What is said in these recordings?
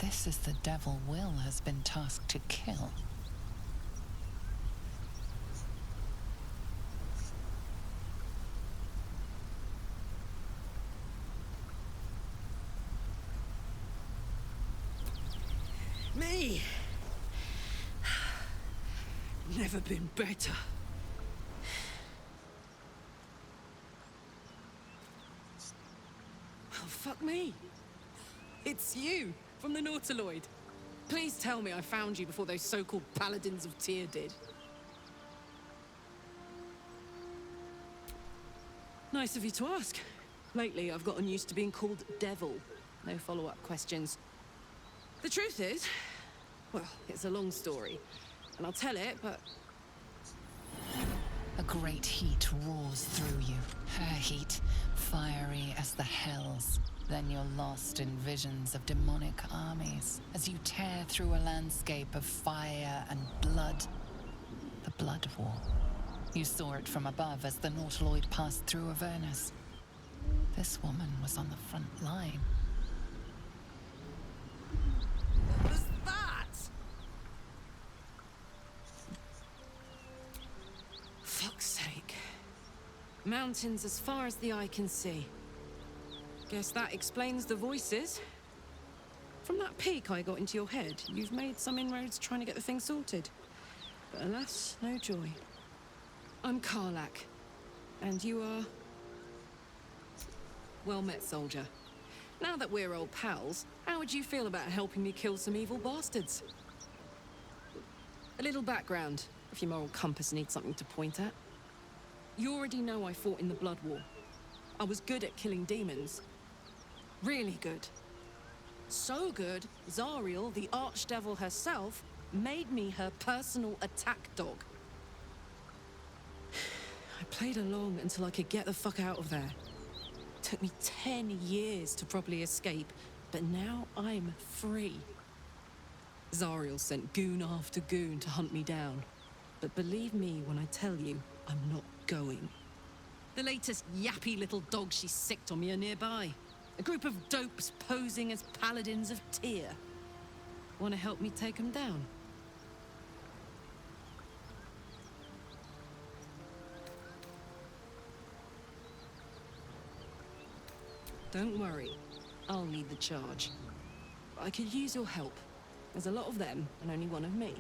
This is the devil Will has been tasked to kill. Me! Never been better. Well, fuck me. It's you, from the Nautiloid. Please tell me I found you before those so-called Paladins of Tyr did. Nice of you to ask. Lately, I've gotten used to being called Devil. No follow-up questions. The truth is, well, it's a long story, and I'll tell it, but... A great heat roars through you. Her heat, fiery as the hells. Then you're lost in visions of demonic armies as you tear through a landscape of fire and blood. The Blood War. You saw it from above as the Nautiloid passed through Avernus. This woman was on the front line. What was that? Fuck's sake. Mountains as far as the eye can see. Guess that explains the voices. From that peek I got into your head, you've made some inroads trying to get the thing sorted. But alas, no joy. I'm Karlak, and you are... Well met, soldier. Now that we're old pals, how would you feel about helping me kill some evil bastards? A little background, if your moral compass needs something to point at. You already know I fought in the Blood War. I was good at killing demons. Really good. So good, Zariel, the archdevil herself, made me her personal attack dog. I played along until I could get the fuck out of there. Took me 10 years to properly escape, but now I'm free. Zariel sent goon after goon to hunt me down. But believe me when I tell you, I'm not going. The latest yappy little dogs she sicked on me are nearby. A group of dopes posing as Paladins of Tyr. Want to help me take them down? Don't worry, I'll lead the charge. I could use your help. There's a lot of them, and only one of me.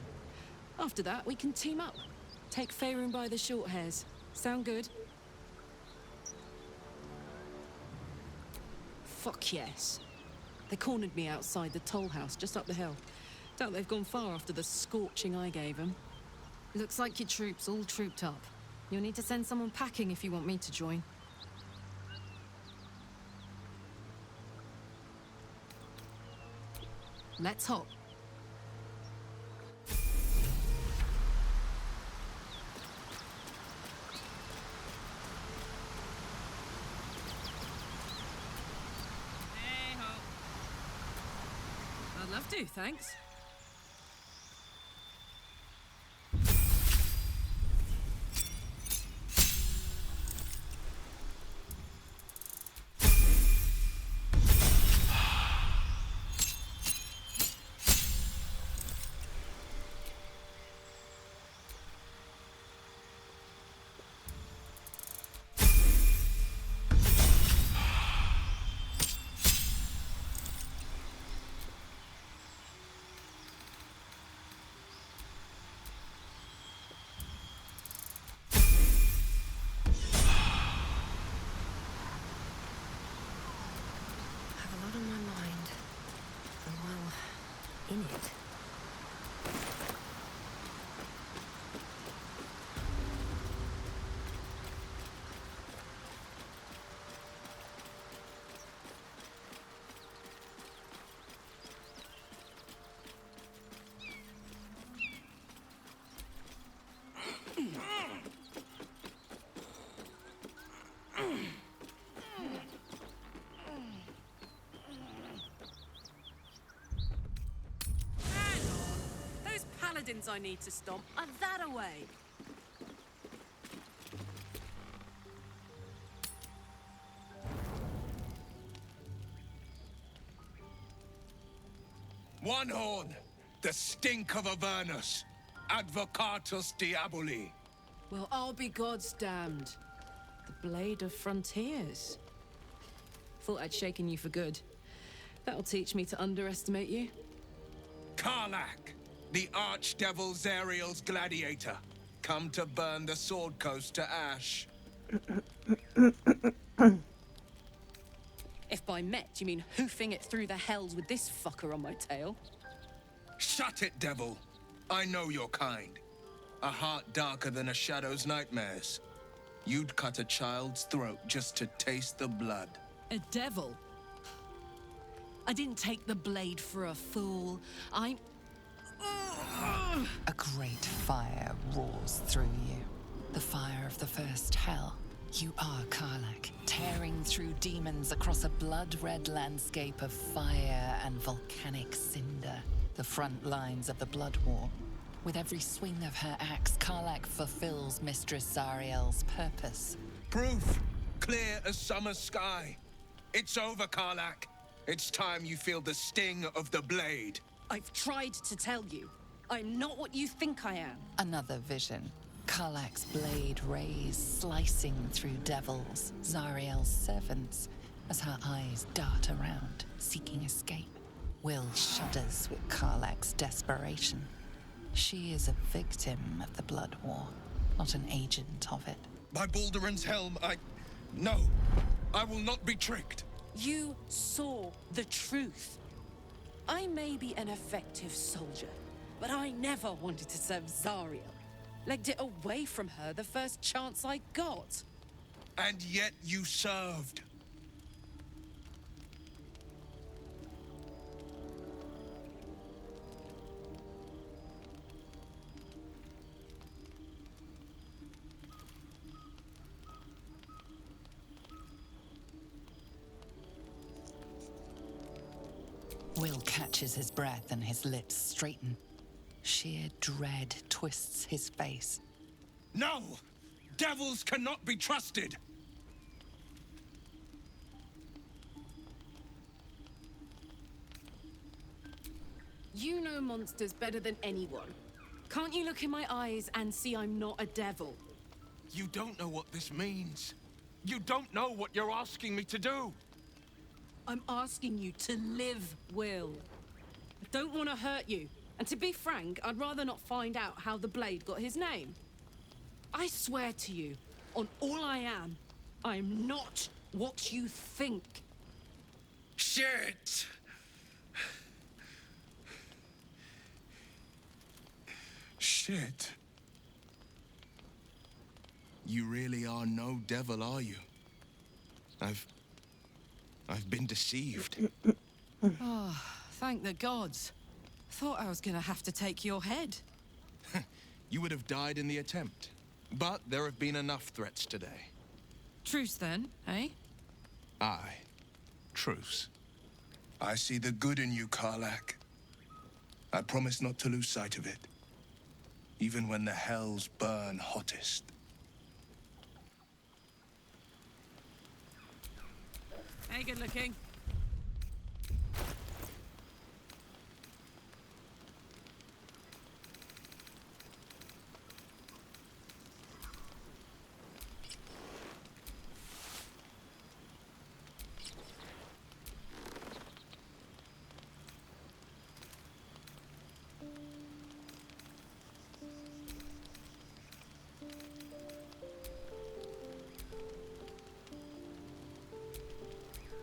After that, we can team up. Take Faerun by the short hairs. Sound good? Fuck yes. They cornered me outside the toll house just up the hill. Doubt they've gone far after the scorching I gave them. Looks like your troops all trooped up. You'll need to send someone packing if you want me to join. Let's hop. Hey ho. I'd love to, thanks. In it. Paladins I need to stop are that away. One horn, the stink of Avernus, advocatus diaboli. Well, I'll be God's damned. The Blade of Frontiers. Thought I'd shaken you for good. That'll teach me to underestimate you. Karlach, the archdevil Zariel's gladiator, come to burn the Sword Coast to ash. If by met you mean hoofing it through the hells with this fucker on my tail. Shut it, devil. I know your kind. A heart darker than a shadow's nightmares. You'd cut a child's throat just to taste the blood. A devil? I didn't take the blade for a fool. I'm... A great fire roars through you. The fire of the first hell. You are Karlach, tearing through demons across a blood-red landscape of fire and volcanic cinder. The front lines of the Blood War. With every swing of her axe, Karlach fulfills Mistress Zariel's purpose. Proof! Clear as summer sky. It's over, Karlach. It's time you feel the sting of the blade. I've tried to tell you. I'm not what you think I am. Another vision. Karlach's blade rays slicing through devils, Zariel's servants, as her eyes dart around, seeking escape. Will shudders with Karlach's desperation. She is a victim of the Blood War, not an agent of it. By Baldur's helm, No, I will not be tricked. You saw the truth. I may be an effective soldier, but I never wanted to serve Zariel. Legged it away from her the first chance I got. And yet you served. Will catches his breath and his lips straighten. Sheer dread twists his face. No! Devils cannot be trusted! You know monsters better than anyone. Can't you look in my eyes and see I'm not a devil? You don't know what this means. You don't know what you're asking me to do. I'm asking you to live, Will. I don't want to hurt you. And to be frank, I'd rather not find out how the blade got his name. I swear to you, on all I am not what you think. Shit! Shit. You really are no devil, are you? I've been deceived. Oh, thank the gods. Thought I was gonna have to take your head. You would have died in the attempt. But there have been enough threats today. Truce then, eh? Aye. Truce. I see the good in you, Karlach. I promise not to lose sight of it. Even when the hells burn hottest. Hey, good looking.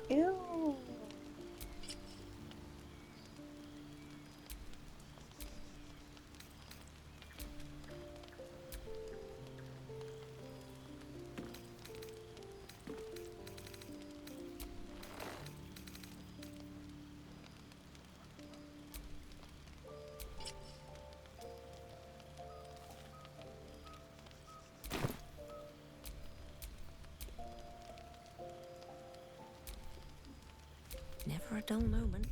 Ew. Never a dull moment.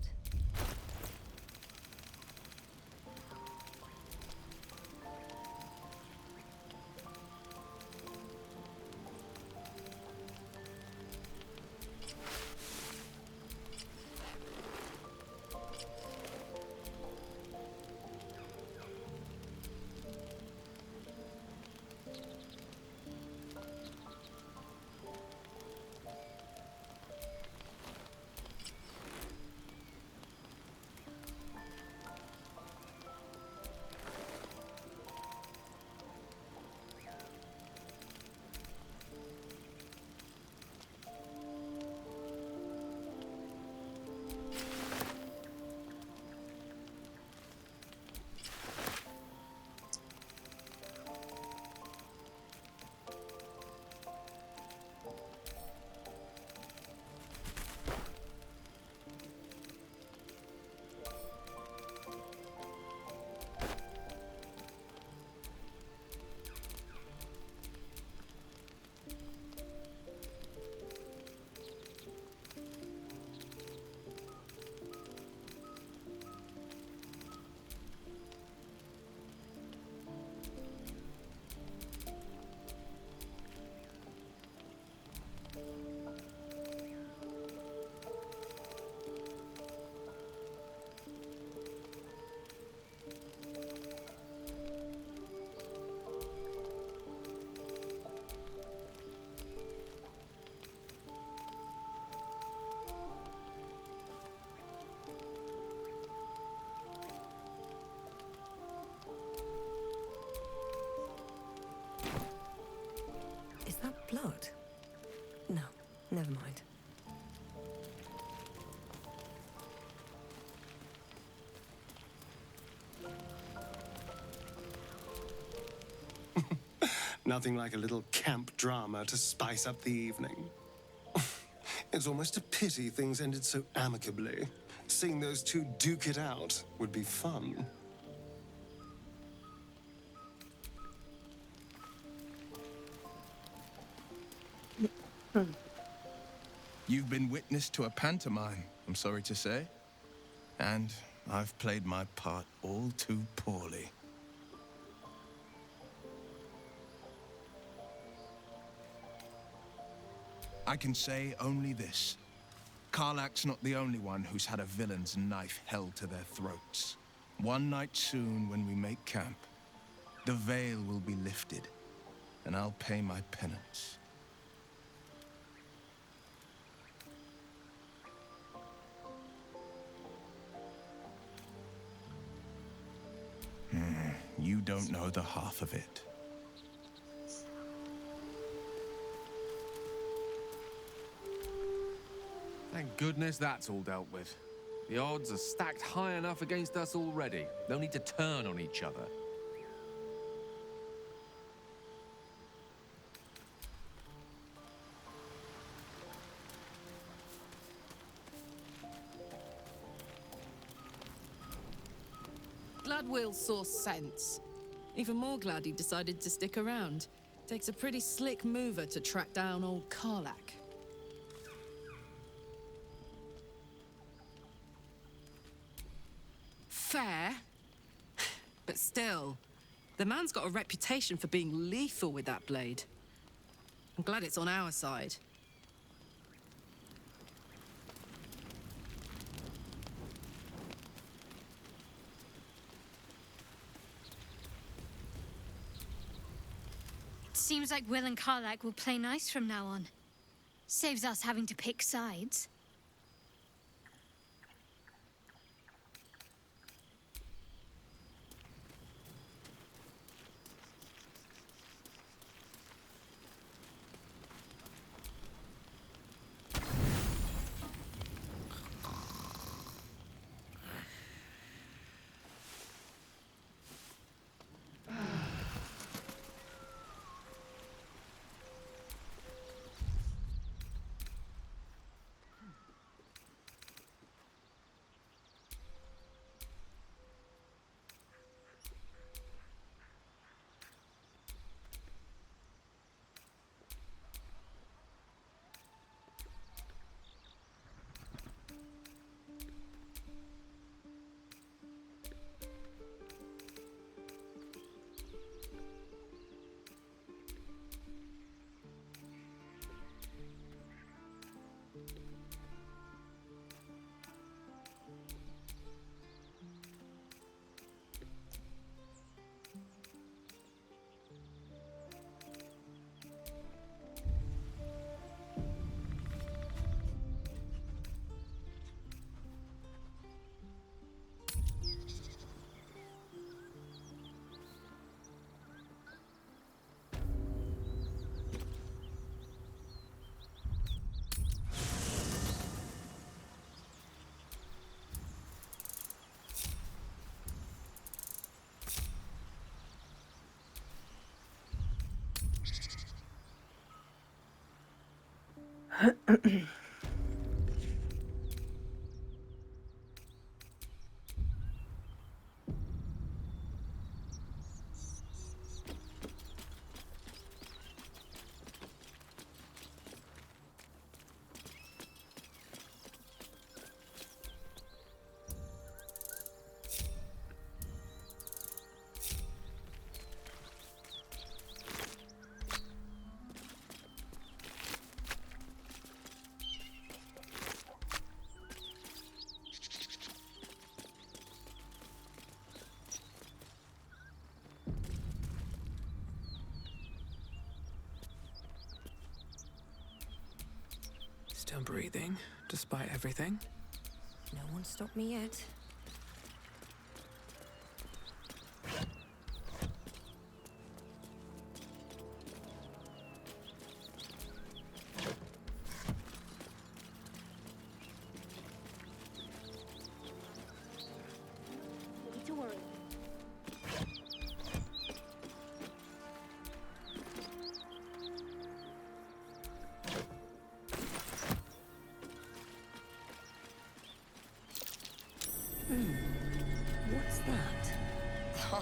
Never mind. Nothing like a little camp drama to spice up the evening. It's almost a pity things ended so amicably. Seeing those two duke it out would be fun. You've been witness to a pantomime, I'm sorry to say. And I've played my part all too poorly. I can say only this. Karlach's not the only one who's had a villain's knife held to their throats. One night soon, when we make camp, the veil will be lifted, and I'll pay my penance. You don't know the half of it. Thank goodness that's all dealt with. The odds are stacked high enough against us already. They'll need to turn on each other. Glad Will saw sense. Even more glad he decided to stick around. Takes a pretty slick mover to track down old Karlach. Fair. But still, the man's got a reputation for being lethal with that blade. I'm glad it's on our side. Seems like Will and Karlach will play nice from now on. Saves us having to pick sides. Still breathing, despite everything. No one stopped me yet.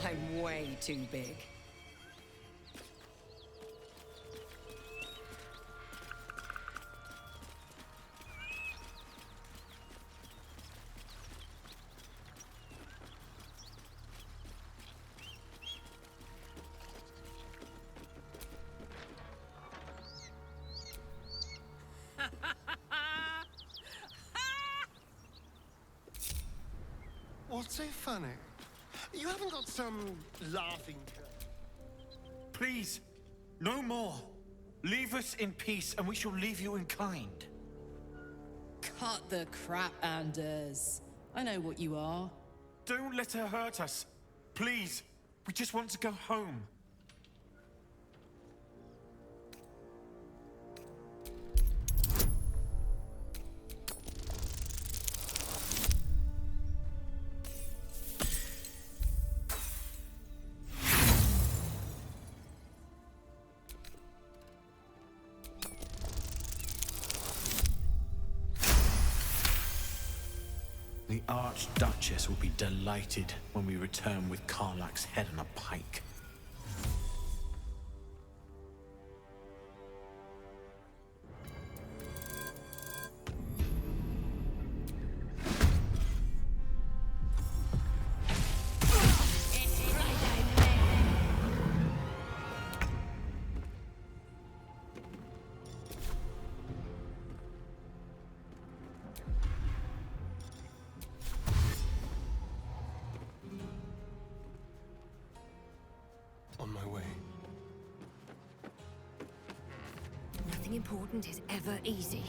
I'm way too big. What's so funny? You haven't got some laughing... Please, no more. Leave us in peace and we shall leave you in kind. Cut the crap, Anders. I know what you are. Don't let her hurt us. Please, we just want to go home. The Archduchess will be delighted when we return with Karlach's head on a pike. On my way. Nothing important is ever easy.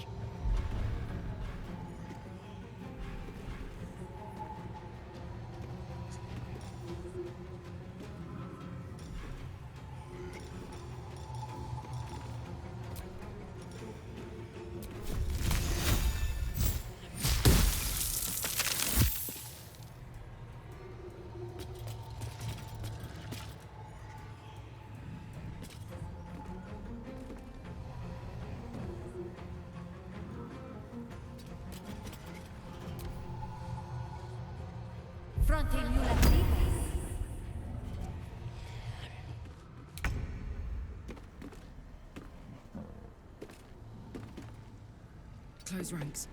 Close ranks.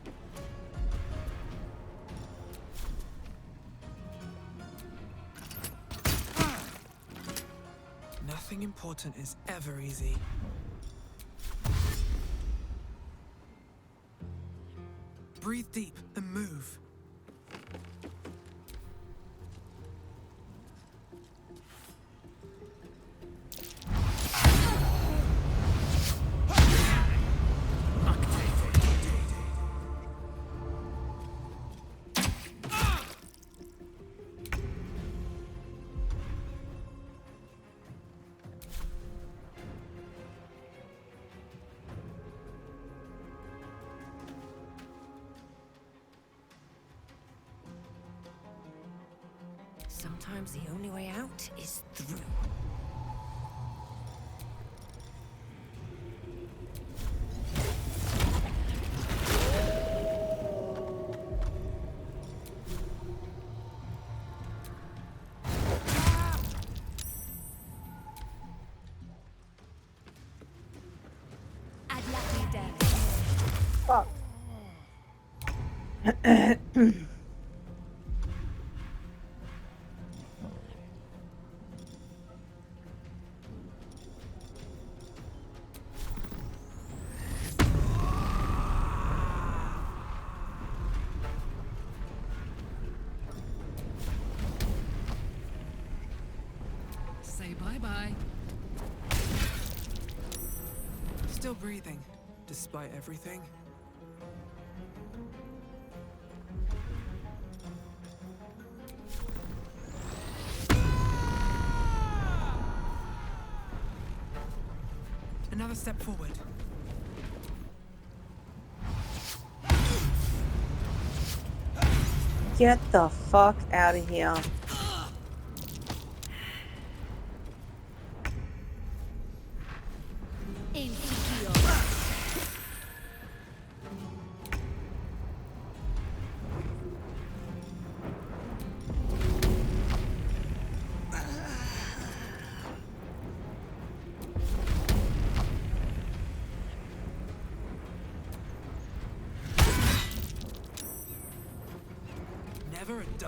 Nothing important is ever easy. Breathe deep and move. Sometimes the only way out is through. Fuck. Say bye-bye. Still breathing, despite everything. Another step forward. Get the fuck out of here.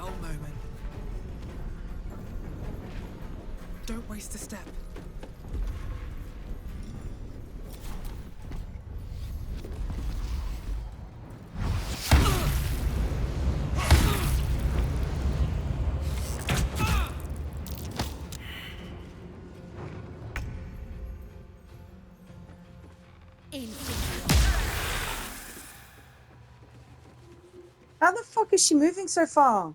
dull moment. Don't waste a step. How the fuck is she moving so far?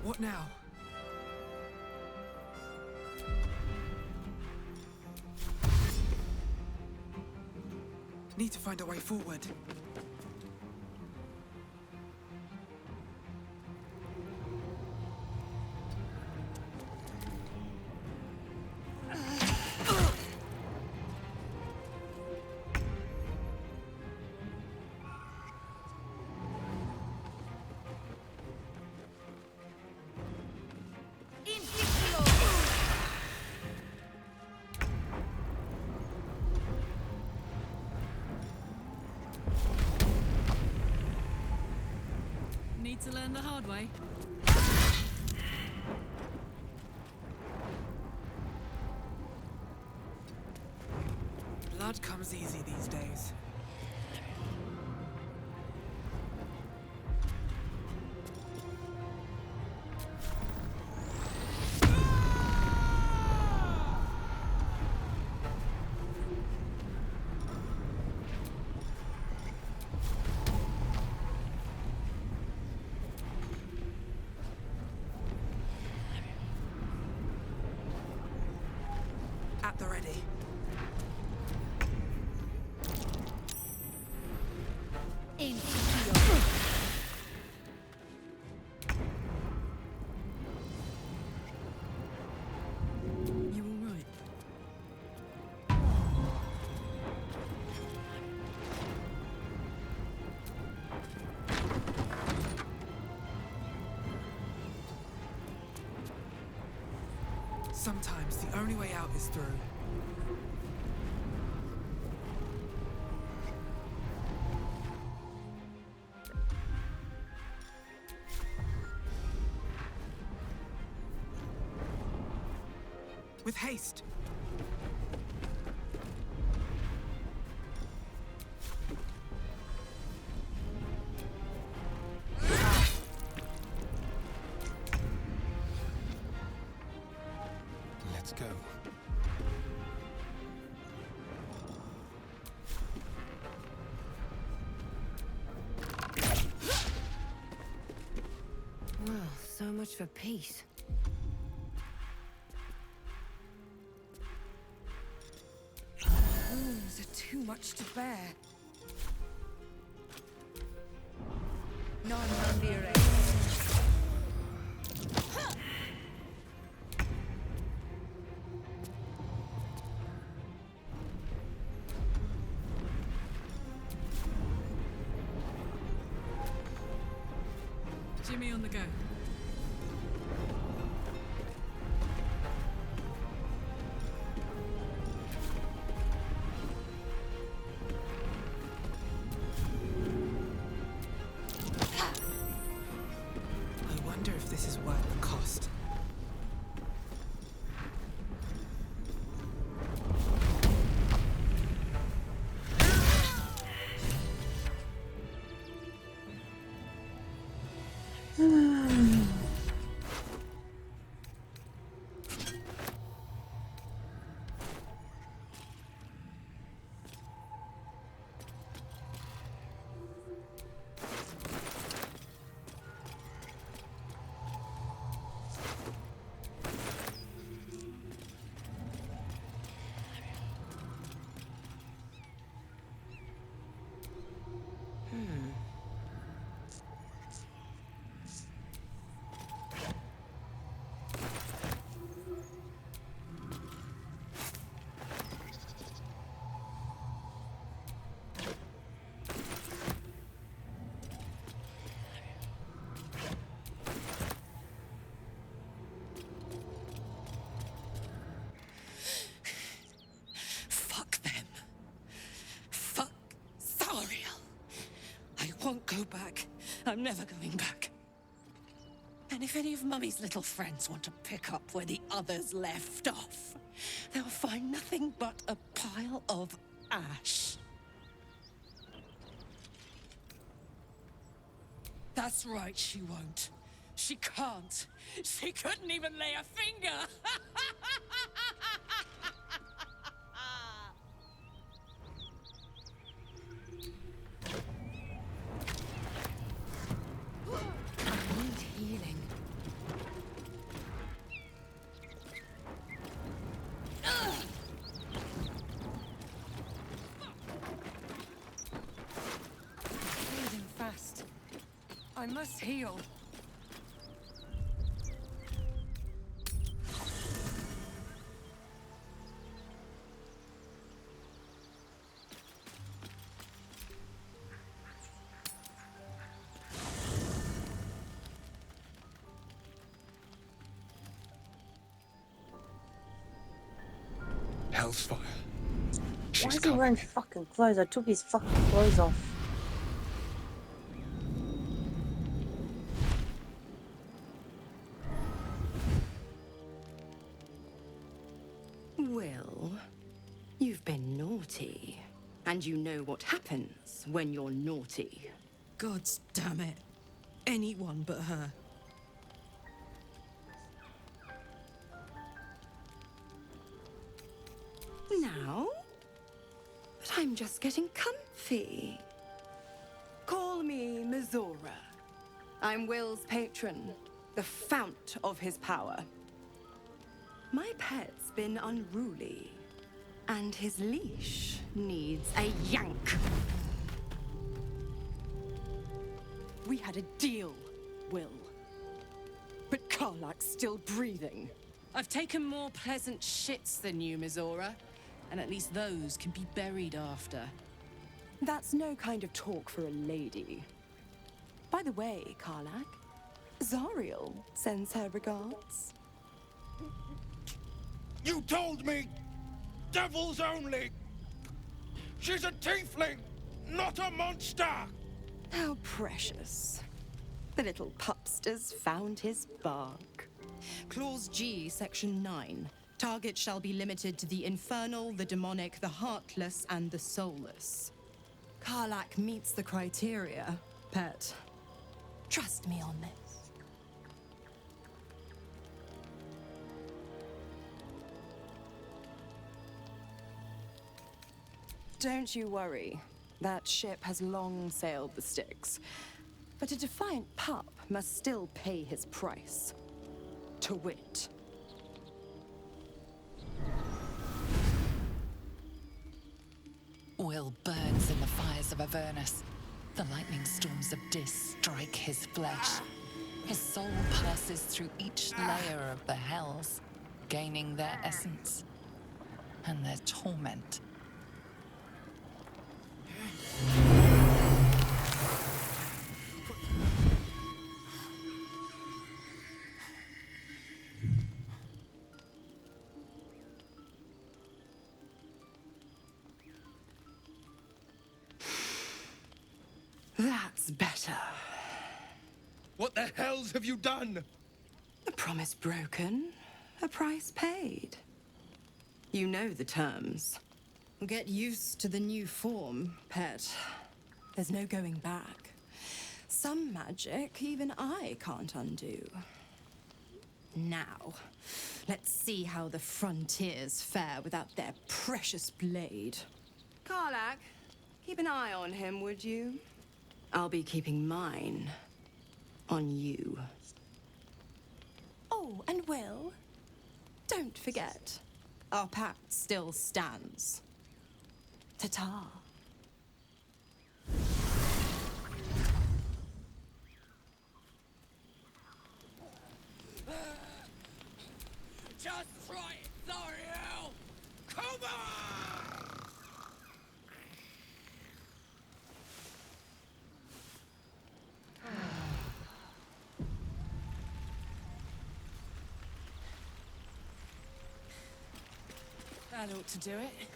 What now? Need to find a way forward. Need to learn the hard way. Blood comes easy these days. At the ready. You all right? Sometimes the only way out is through. With haste. Let's go. Well, so much for peace. Wounds are too much to bear. Non fear. Jimmy on the go. I wonder if this is worth the cost. back. I'm never going back. And if any of Mummy's little friends want to pick up where the others left off, they'll find nothing but a pile of ash. That's right, she won't. She can't. She couldn't even lay a finger. I need healing. Breathing fast. I must heal. Hell's fire. Why is he wearing fucking clothes? I took his fucking clothes off. Well, you've been naughty. And you know what happens when you're naughty. God's damn it. Anyone but her. Now? But I'm just getting comfy. Call me Mizora. I'm Will's patron, the fount of his power. My pet's been unruly, and his leash needs a yank. We had a deal, Will. But Karlak's still breathing. I've taken more pleasant shits than you, Mizora. And at least those can be buried after. That's no kind of talk for a lady. By the way, Karlak, Zariel sends her regards. You told me! Devils only! She's a tiefling, not a monster! How precious. The little pupster's found his bark. Clause G, Section 9. Target shall be limited to the infernal, the demonic, the heartless, and the soulless. Karlak meets the criteria, pet. Trust me on this. Don't you worry. That ship has long sailed the Styx. But a defiant pup must still pay his price. To wit. Will burns in the fires of Avernus. The lightning storms of Dis strike his flesh. His soul passes through each layer of the hells, gaining their essence and their torment. That's better. What the hells have you done? A promise broken, a price paid. You know the terms. Get used to the new form, pet. There's no going back. Some magic even I can't undo. Now, let's see how the frontiers fare without their precious blade. Karlak, keep an eye on him, would you? I'll be keeping mine on you. Oh, and Will, don't forget, our pact still stands. Ta-ta. Just try it, Zariel! Come on! That ought to do it.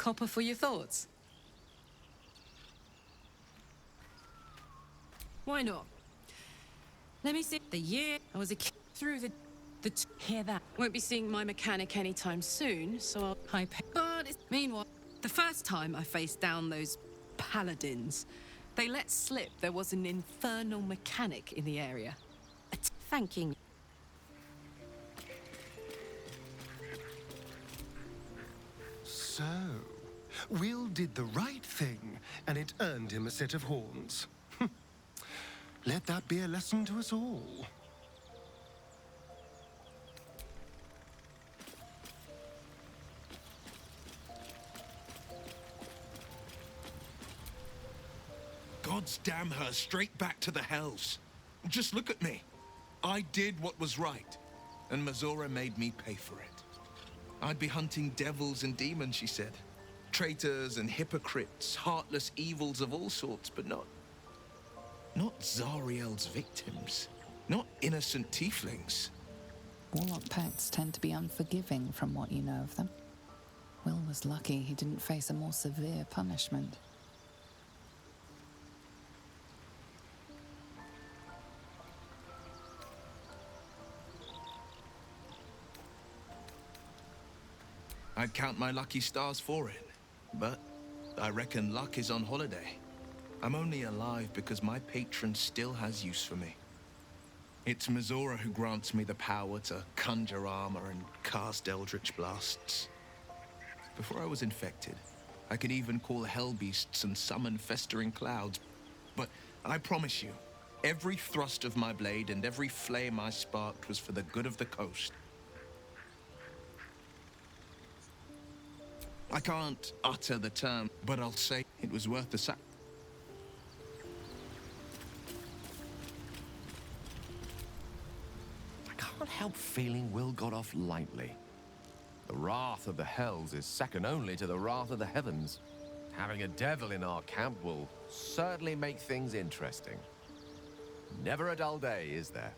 copper for your thoughts? Why not? Let me see. The year I was a kid through hear that. Won't be seeing my mechanic anytime soon, so I'll high pay. But meanwhile, the first time I faced down those paladins, they let slip there was an infernal mechanic in the area. Thanking. So, Will did the right thing, and it earned him a set of horns. Let that be a lesson to us all. Gods damn her, straight back to the hells. Just look at me. I did what was right, and Mazora made me pay for it. I'd be hunting devils and demons, she said. Traitors and hypocrites, heartless evils of all sorts, but not Zariel's victims. Not innocent tieflings. Warlock pacts tend to be unforgiving from what you know of them. Will was lucky he didn't face a more severe punishment. I'd count my lucky stars for it, but I reckon luck is on holiday. I'm only alive because my patron still has use for me. It's Mazora who grants me the power to conjure armor and cast eldritch blasts. Before I was infected, I could even call hell beasts and summon festering clouds. But I promise you, every thrust of my blade and every flame I sparked was for the good of the coast. I can't utter the term, but I'll say it was worth the sacrifice. I can't help feeling Will got off lightly. The wrath of the hells is second only to the wrath of the heavens. Having a devil in our camp will certainly make things interesting. Never a dull day, is there?